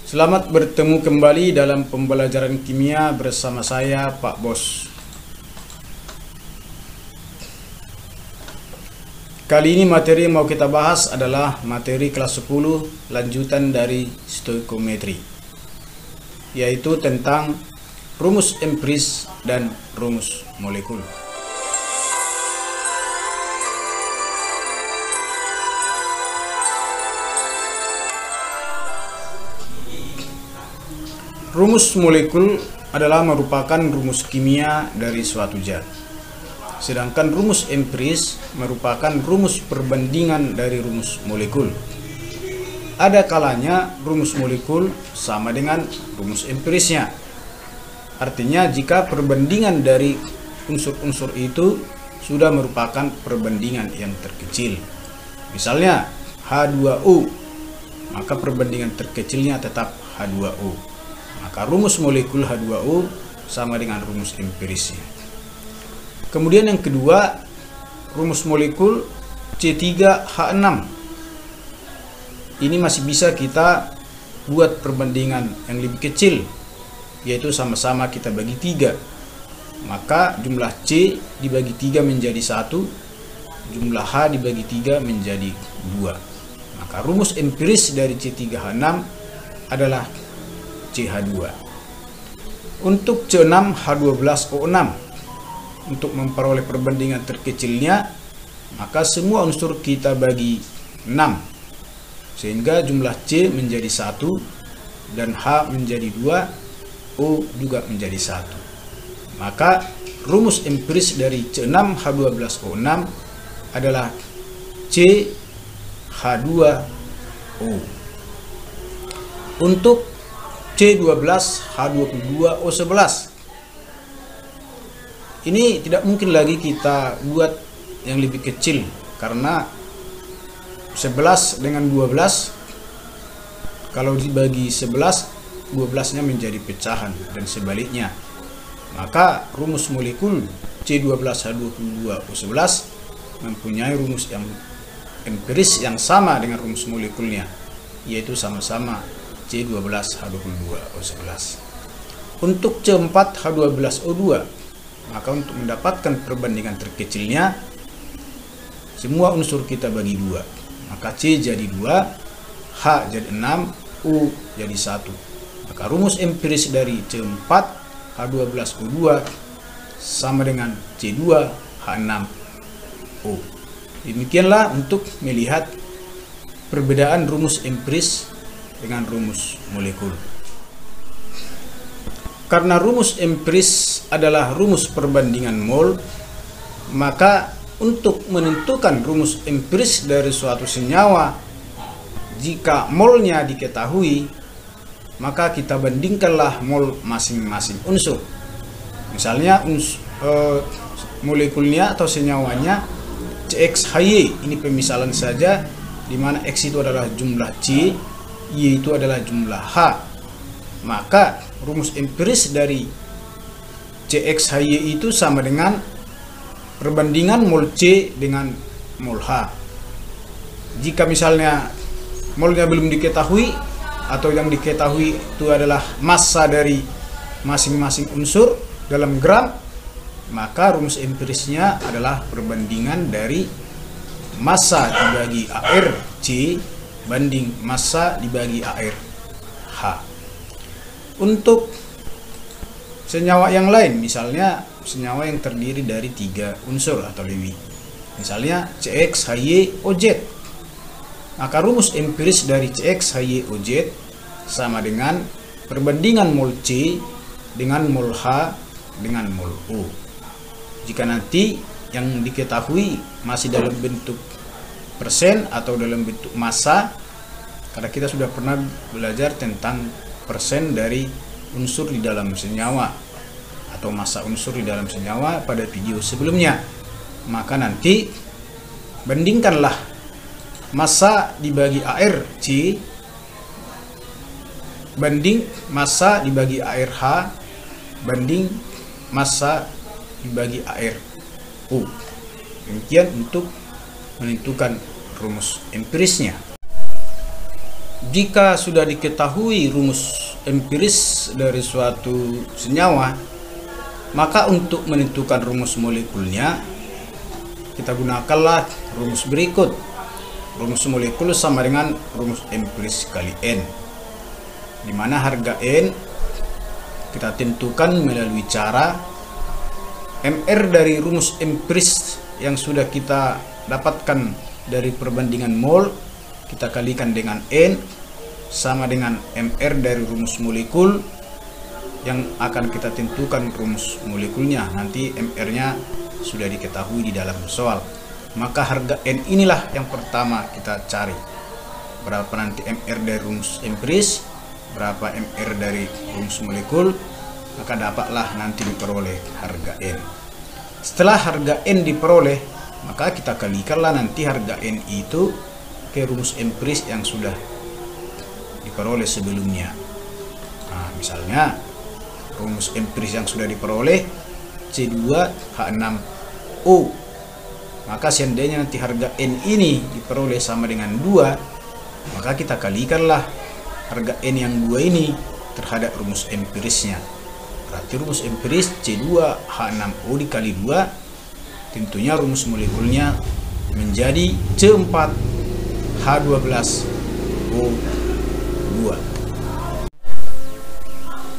Selamat bertemu kembali dalam pembelajaran kimia bersama saya Pak Bos. Kali ini materi yang mau kita bahas adalah materi kelas 10 lanjutan dari stoikiometri, yaitu tentang rumus empiris dan rumus molekul. Rumus molekul adalah merupakan rumus kimia dari suatu zat. Sedangkan rumus empiris merupakan rumus perbandingan dari rumus molekul. Ada kalanya rumus molekul sama dengan rumus empirisnya. Artinya jika perbandingan dari unsur-unsur itu sudah merupakan perbandingan yang terkecil. Misalnya H2O, maka perbandingan terkecilnya tetap H2O. Maka rumus molekul H2O sama dengan rumus empirisnya. Kemudian yang kedua, rumus molekul C3H6. Ini masih bisa kita buat perbandingan yang lebih kecil, yaitu sama-sama kita bagi 3. Maka jumlah C dibagi 3 menjadi 1, jumlah H dibagi 3 menjadi 2. Maka rumus empiris dari C3H6 adalah CH2. Untuk C6H12O6, untuk memperoleh perbandingan terkecilnya, maka semua unsur kita bagi 6, sehingga jumlah C menjadi 1 dan H menjadi 2, O juga menjadi 1. Maka rumus empiris dari C6H12O6 adalah CH2O. Untuk C12H22O11, ini tidak mungkin lagi kita buat yang lebih kecil, karena 11 dengan 12 kalau dibagi 11, 12-nya menjadi pecahan dan sebaliknya. Maka rumus molekul C12H22O11 mempunyai rumus yang empiris yang sama dengan rumus molekulnya, yaitu sama-sama C12H22O11. Untuk C4H12O2, maka untuk mendapatkan perbandingan terkecilnya, semua unsur kita bagi 2. Maka C jadi 2, H jadi 6, O jadi 1. Maka rumus empiris dari C4H12O2 sama dengan C2H6O. Demikianlah untuk melihat perbedaan rumus empiris dengan rumus molekul. Karena rumus empiris adalah rumus perbandingan mol, maka untuk menentukan rumus empiris dari suatu senyawa, jika molnya diketahui, maka kita bandingkanlah mol masing-masing unsur. Misalnya molekulnya atau senyawanya CXHY, ini pemisalan saja, di mana X itu adalah jumlah C, Y itu adalah jumlah H. Maka rumus empiris dari CXHY itu sama dengan perbandingan mol C dengan mol H. Jika misalnya molnya belum diketahui, atau yang diketahui itu adalah massa dari masing-masing unsur dalam gram, maka rumus empirisnya adalah perbandingan dari massa dibagi AR C banding massa dibagi air H. Untuk senyawa yang lain, misalnya senyawa yang terdiri dari 3 unsur atau lebih, misalnya CXHYOZ, maka rumus empiris dari CXHYOZ sama dengan perbandingan mol C dengan mol H dengan mol O. Jika nanti yang diketahui masih dalam bentuk persen atau dalam bentuk massa, karena kita sudah pernah belajar tentang persen dari unsur di dalam senyawa atau massa unsur di dalam senyawa pada video sebelumnya, maka nanti bandingkanlah massa dibagi air C banding massa dibagi air H banding massa dibagi air O. Demikian untuk menentukan rumus empirisnya. jika sudah diketahui rumus empiris dari suatu senyawa, maka untuk menentukan rumus molekulnya kita gunakanlah rumus berikut. Rumus molekul sama dengan rumus empiris kali N, di mana harga N kita tentukan melalui cara MR dari rumus empiris yang sudah kita dapatkan dari perbandingan mol, kita kalikan dengan N sama dengan MR dari rumus molekul yang akan kita tentukan rumus molekulnya. Nanti MR-nya sudah diketahui di dalam soal. Maka harga N inilah yang pertama kita cari. Berapa nanti MR dari rumus empiris, berapa MR dari rumus molekul, maka dapatlah nanti diperoleh harga N. Setelah harga N diperoleh, maka kita kalikanlah nanti harga N itu ke rumus empiris yang sudah diperoleh sebelumnya. Nah, misalnya rumus empiris yang sudah diperoleh C2H6O. Maka seandainya nanti harga N ini diperoleh sama dengan 2, maka kita kalikanlah harga N yang 2 ini terhadap rumus empirisnya. Berarti rumus empiris C2H6O dikali 2, tentunya rumus molekulnya menjadi C4H12O2.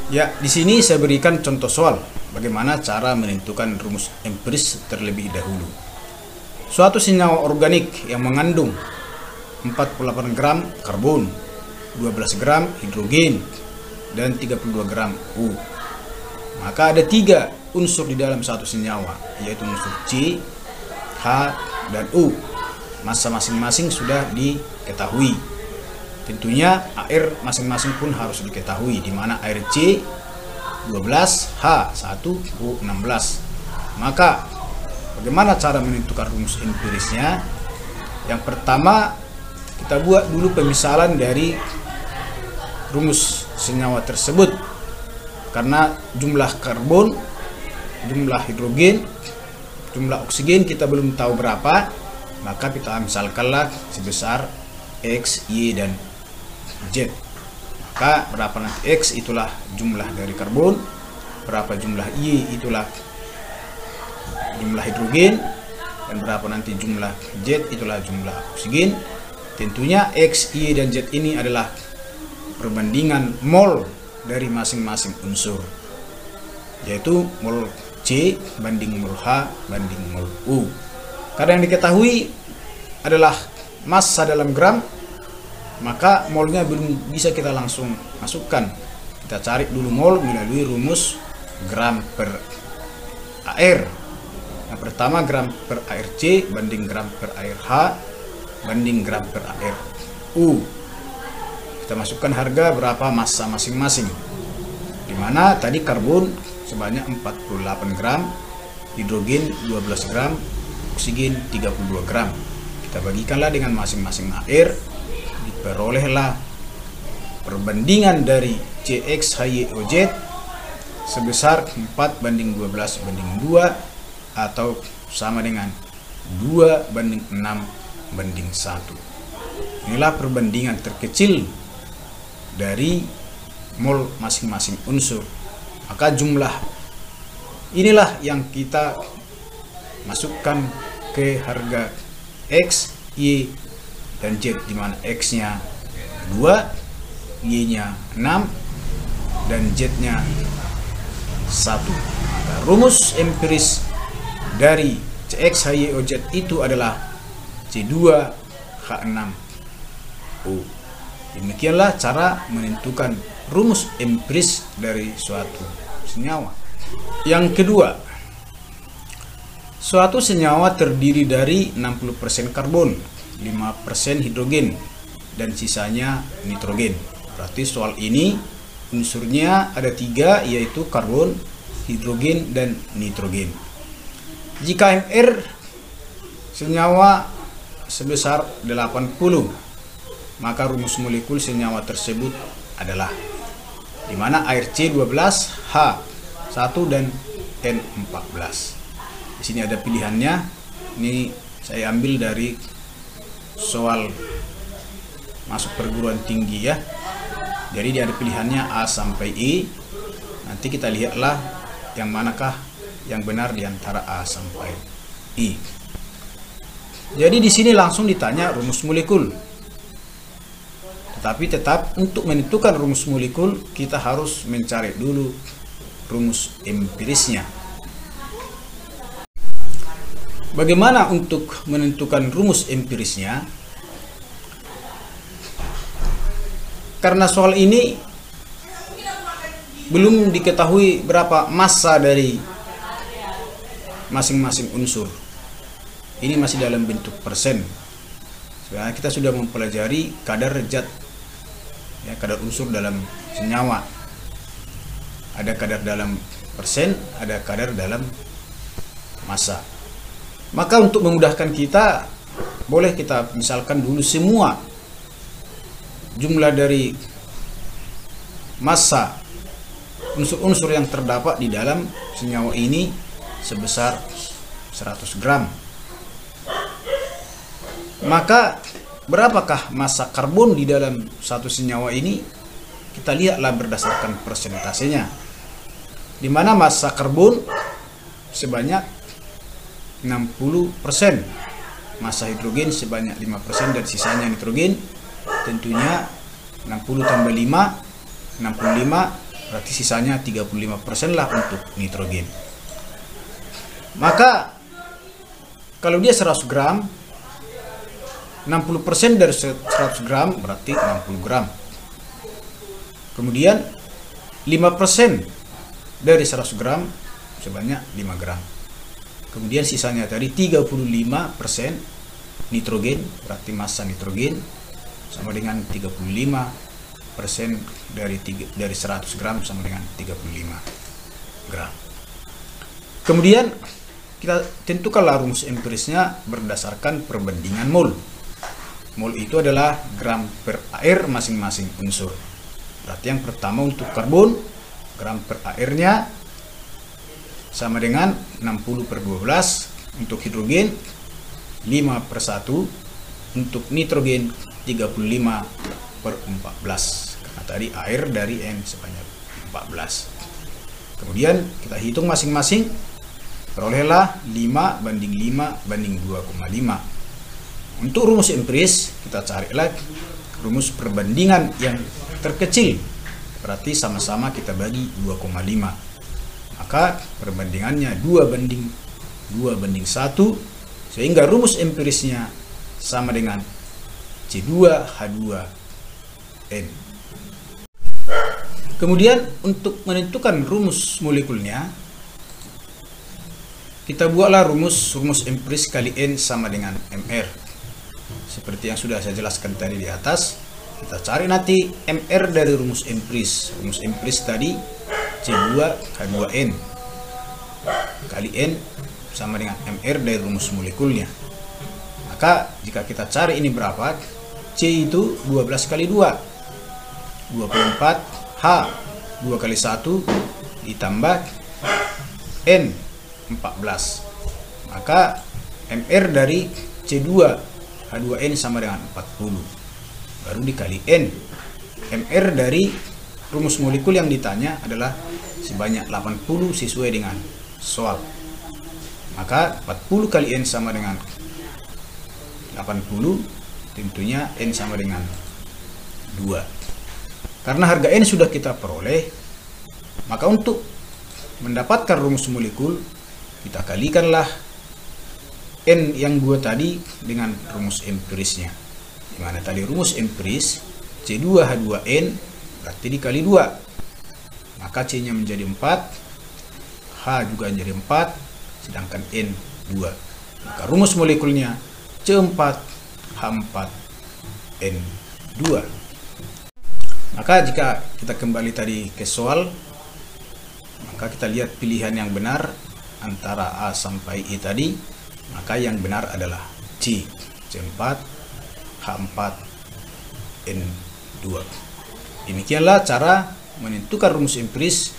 Ya, di sini saya berikan contoh soal bagaimana cara menentukan rumus empiris terlebih dahulu. Suatu senyawa organik yang mengandung 48 gram karbon, 12 gram hidrogen, dan 32 gram U. Maka ada 3 unsur di dalam satu senyawa, yaitu unsur C, H, dan U. Massa masing-masing sudah diketahui. Tentunya air masing-masing pun harus diketahui, di mana air C 12, H 1, U 16. Maka bagaimana cara menentukan rumus empirisnya? Yang pertama, kita buat dulu pemisalan dari rumus senyawa tersebut. Karena jumlah karbon, jumlah hidrogen, jumlah oksigen kita belum tahu berapa, maka kita misalkanlah sebesar X, Y, dan Z. Maka berapa nanti X itulah jumlah dari karbon, berapa jumlah Y itulah jumlah hidrogen, dan berapa nanti jumlah Z itulah jumlah oksigen. Tentunya X, Y, dan Z ini adalah perbandingan mol dari masing-masing unsur, yaitu mol C banding mol H banding mol U. Karena yang diketahui adalah massa dalam gram, maka molnya belum bisa kita langsung masukkan. Kita cari dulu mol melalui rumus gram per air. Yang pertama gram per air C banding gram per air H banding gram per air U. Kita masukkan harga berapa massa masing-masing, dimana tadi karbon sebanyak 48 gram, hidrogen 12 gram, oksigen 32 gram. Kita bagikanlah dengan masing-masing air, diperolehlah perbandingan dari CXHYOZ sebesar 4 banding 12 banding 2, atau sama dengan 2 banding 6 banding 1. Inilah perbandingan terkecil dari mol masing-masing unsur. Maka jumlah inilah yang kita masukkan ke harga X, Y, dan Z, di mana X-nya 2, Y-nya 6, dan Z-nya 1. Maka rumus empiris dari CXHYOZ itu adalah C2H6O. Demikianlah cara menentukan rumus empiris dari suatu senyawa. Yang kedua, suatu senyawa terdiri dari 60% karbon, 5% hidrogen, dan sisanya nitrogen. Berarti soal ini unsurnya ada 3, yaitu karbon, hidrogen, dan nitrogen. Jika MR senyawa sebesar 80, maka rumus molekul senyawa tersebut adalah, di mana air C12, H1, dan N14. Di sini ada pilihannya. Ini saya ambil dari soal masuk perguruan tinggi ya. Jadi dia ada pilihannya A sampai I. Nanti kita lihatlah yang manakah yang benar di antara A sampai I. Jadi di sini langsung ditanya rumus molekul. Tetapi tetap untuk menentukan rumus molekul kita harus mencari dulu rumus empirisnya. Bagaimana untuk menentukan rumus empirisnya? Karena soal ini belum diketahui berapa massa dari masing-masing unsur. Ini masih dalam bentuk persen. Sebenarnya kita sudah mempelajari kadar zat, ya, kadar unsur dalam senyawa. Ada kadar dalam persen, ada kadar dalam massa. Maka untuk memudahkan kita, boleh kita misalkan dulu semua jumlah dari massa unsur-unsur yang terdapat di dalam senyawa ini sebesar 100 gram. Maka berapakah massa karbon di dalam satu senyawa ini? Kita lihatlah berdasarkan persentasenya. Di mana massa karbon sebanyak 60%, massa hidrogen sebanyak 5% dan sisanya nitrogen. Tentunya 60 tambah 5, 65, berarti sisanya 35% lah untuk nitrogen. Maka kalau dia 100 gram, 60% dari 100 gram berarti 60 gram. Kemudian 5% dari 100 gram sebanyak 5 gram. Kemudian sisanya tadi 35% nitrogen, berarti massa nitrogen sama dengan 35% dari 100 gram sama dengan 35 gram. Kemudian kita tentukanlah rumus empirisnya berdasarkan perbandingan mol. Mol itu adalah gram per air masing-masing unsur. Berarti yang pertama untuk karbon, gram per airnya sama dengan 60/12. Untuk hidrogen 5/1. Untuk nitrogen 35/14. Karena tadi air dari N sebanyak 14. Kemudian kita hitung masing-masing, perolehlah 5/5/2,5. Untuk rumus empiris kita carilah rumus perbandingan yang terkecil, berarti sama-sama kita bagi 2,5. Maka perbandingannya 2/1, sehingga rumus empirisnya sama dengan C2H2N. Kemudian untuk menentukan rumus molekulnya, kita buatlah rumus empiris kali N sama dengan MR. Seperti yang sudah saya jelaskan tadi di atas, kita cari nanti MR dari rumus empiris. Rumus empiris tadi C2H2N kali N sama dengan MR dari rumus molekulnya. Maka jika kita cari ini berapa, C itu 12 kali 2, 24, H 2 kali 1 ditambah N 14. Maka MR dari C2H2N sama dengan 40. Baru dikali N. MR dari rumus molekul yang ditanya adalah sebanyak 80 sesuai dengan soal. Maka 40 kali N sama dengan 80, tentunya N sama dengan 2. Karena harga N sudah kita peroleh, maka untuk mendapatkan rumus molekul kita kalikanlah N yang 2 tadi dengan rumus empirisnya. Di mana tadi rumus empiris C2H2N berarti dikali 2. Maka C-nya menjadi 4, H juga menjadi 4, sedangkan N 2. Maka rumus molekulnya C4H4N2. Maka jika kita kembali tadi ke soal, maka kita lihat pilihan yang benar antara A sampai I tadi, maka yang benar adalah C, C4H4N2. Demikianlah cara menentukan rumus empiris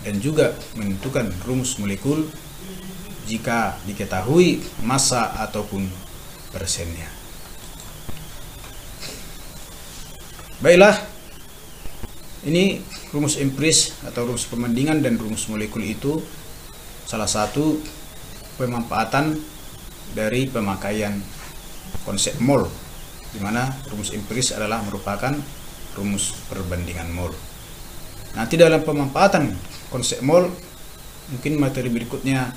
dan juga menentukan rumus molekul jika diketahui massa ataupun persennya. Baiklah, ini rumus empiris atau rumus perbandingan dan rumus molekul itu salah satu pemanfaatan dari pemakaian konsep mol, di mana rumus empiris adalah merupakan rumus perbandingan mol. Nanti dalam pemanfaatan konsep mol, mungkin materi berikutnya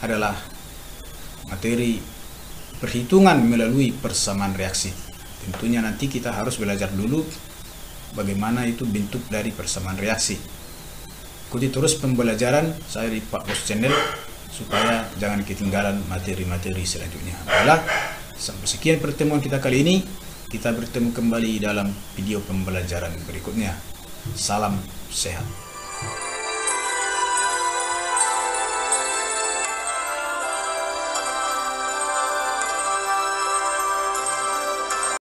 adalah materi perhitungan melalui persamaan reaksi. Tentunya nanti kita harus belajar dulu bagaimana itu bentuk dari persamaan reaksi. Ikuti terus pembelajaran saya di Pak Bos Channel supaya jangan ketinggalan materi-materi selanjutnya. Baiklah, sampai sekian pertemuan kita kali ini. Kita bertemu kembali dalam video pembelajaran berikutnya. Salam sehat.